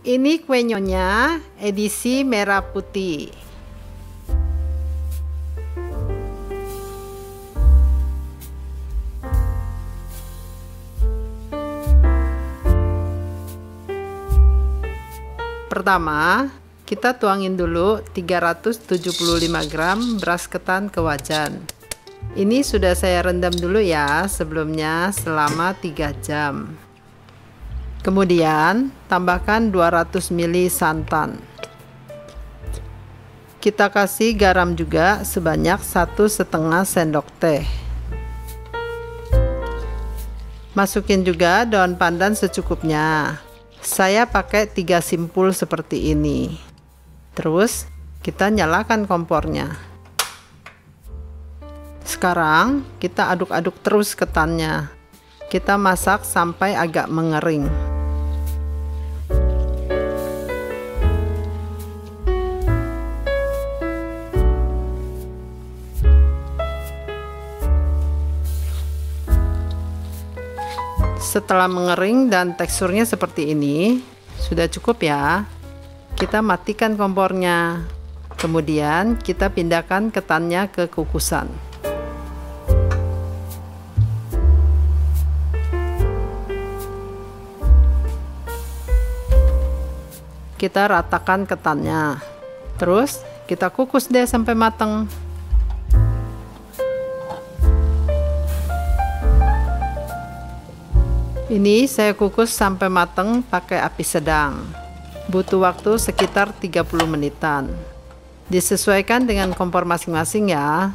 Ini kue nyonya edisi merah putih. Pertama, kita tuangin dulu 375 gram beras ketan ke wajan. Ini sudah saya rendam dulu ya sebelumnya selama 3 jam. Kemudian tambahkan 200 ml santan. Kita kasih garam juga sebanyak 1,5 sendok teh. Masukin juga daun pandan secukupnya. Saya pakai 3 simpul seperti ini. Terus kita nyalakan kompornya. Sekarang kita aduk-aduk terus ketannya. Kita masak sampai agak mengering. Setelah mengering dan teksturnya seperti ini, sudah cukup ya. Kita matikan kompornya. Kemudian kita pindahkan ketannya ke kukusan. Kita ratakan ketannya. Terus kita kukus deh sampai matang. Ini saya kukus sampai matang pakai api sedang. Butuh waktu sekitar 30 menitan. Disesuaikan dengan kompor masing-masing ya.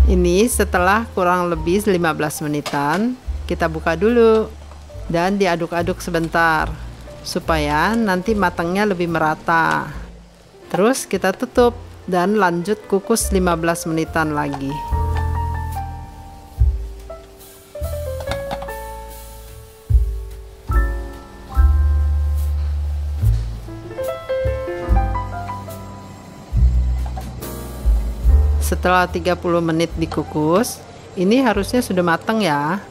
Ini setelah kurang lebih 15 menitan, kita buka dulu dan diaduk-aduk sebentar supaya nanti matangnya lebih merata. Terus kita tutup dan lanjut kukus 15 menitan lagi. Setelah 30 menit dikukus, ini harusnya sudah matang ya.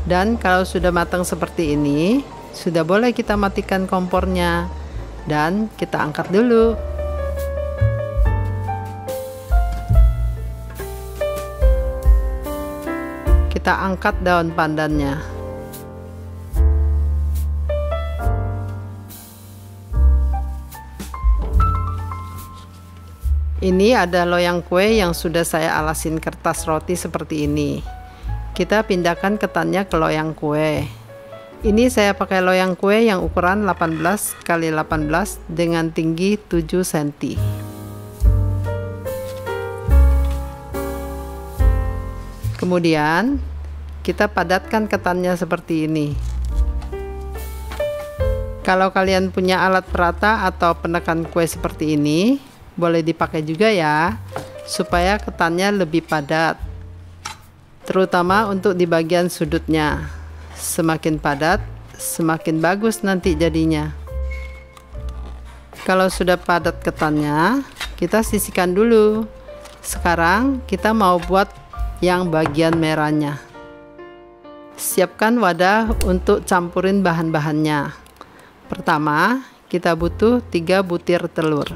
Dan kalau sudah matang seperti ini, sudah boleh kita matikan kompornya dan kita angkat dulu. Kita angkat daun pandannya. Ini ada loyang kue yang sudah saya alasin kertas roti seperti ini. Kita pindahkan ketannya ke loyang kue. Ini saya pakai loyang kue yang ukuran 18 x 18 dengan tinggi 7 cm. Kemudian kita padatkan ketannya seperti ini. Kalau kalian punya alat perata atau penekan kue seperti ini, boleh dipakai juga ya, supaya ketannya lebih padat, terutama untuk di bagian sudutnya. Semakin padat, semakin bagus nanti jadinya. Kalau sudah padat ketannya, kita sisihkan dulu. Sekarang kita mau buat yang bagian merahnya. Siapkan wadah untuk campurin bahan-bahannya. Pertama, kita butuh 3 butir telur.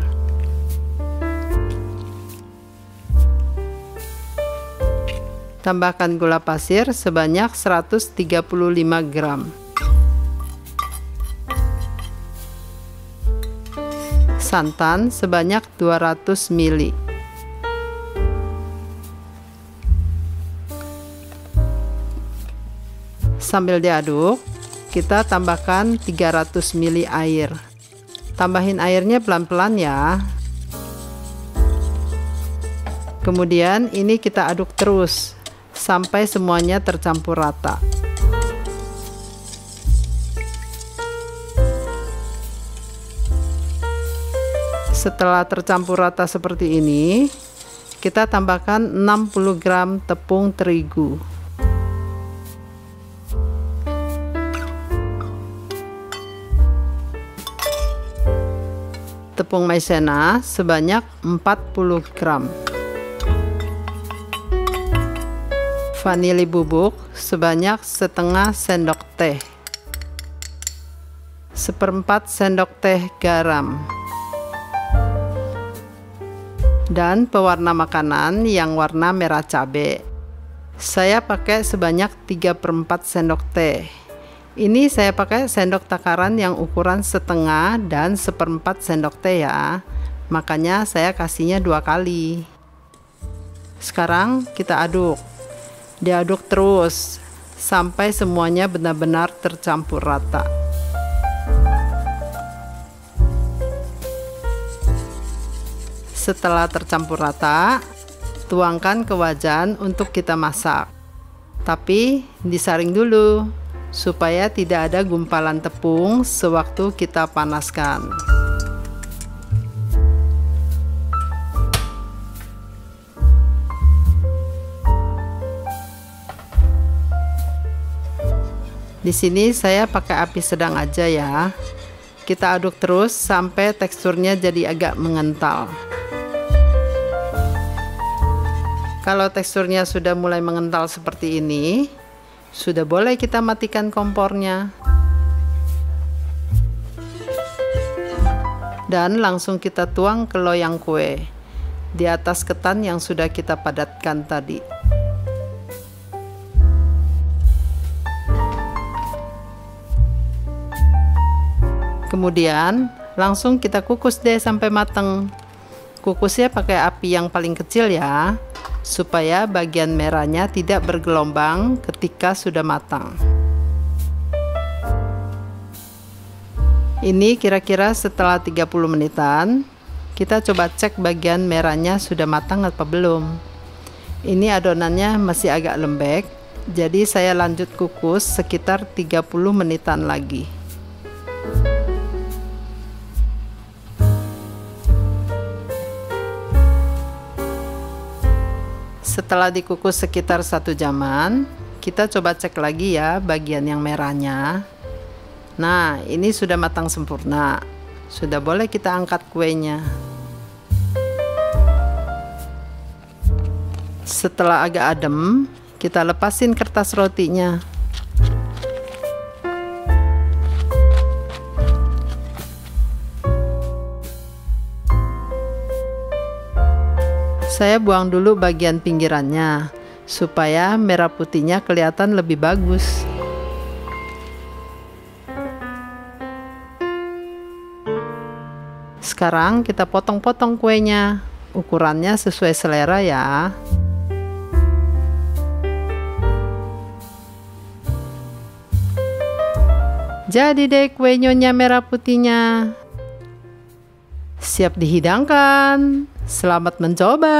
Tambahkan gula pasir sebanyak 135 gram. Santan sebanyak 200 ml. Sambil diaduk, kita tambahkan 300 ml air. Tambahin airnya pelan-pelan ya. Kemudian ini kita aduk terus sampai semuanya tercampur rata. Setelah tercampur rata seperti ini, kita tambahkan 60 gram tepung terigu. Tepung maizena sebanyak 40 gram. vanili bubuk sebanyak setengah sendok teh, 1/4 sendok teh garam, dan pewarna makanan yang warna merah cabai. Saya pakai sebanyak 3/4 sendok teh. Ini saya pakai sendok takaran yang ukuran setengah dan 1/4 sendok teh ya. Makanya saya kasihnya 2 kali. Sekarang kita aduk. Diaduk terus sampai semuanya benar-benar tercampur rata. Setelah tercampur rata, tuangkan ke wajan untuk kita masak. Tapi disaring dulu supaya tidak ada gumpalan tepung sewaktu kita panaskan. Di sini saya pakai api sedang aja ya. Kita aduk terus sampai teksturnya jadi agak mengental. Kalau teksturnya sudah mulai mengental seperti ini, sudah boleh kita matikan kompornya. Dan langsung kita tuang ke loyang kue di atas ketan yang sudah kita padatkan tadi. Kemudian langsung kita kukus deh sampai matang. Kukusnya pakai api yang paling kecil ya, supaya bagian merahnya tidak bergelombang ketika sudah matang. Ini kira-kira setelah 30 menitan, kita coba cek bagian merahnya sudah matang atau belum. Ini adonannya masih agak lembek, jadi saya lanjut kukus sekitar 30 menitan lagi. Setelah dikukus sekitar 1 jaman, kita coba cek lagi ya bagian yang merahnya. Nah, ini sudah matang sempurna. Sudah boleh kita angkat kuenya. Setelah agak adem, kita lepasin kertas rotinya. Saya buang dulu bagian pinggirannya supaya merah putihnya kelihatan lebih bagus. Sekarang kita potong-potong kuenya, ukurannya sesuai selera ya. Jadi deh kue nyonya merah putihnya. Siap dihidangkan. Selamat mencoba.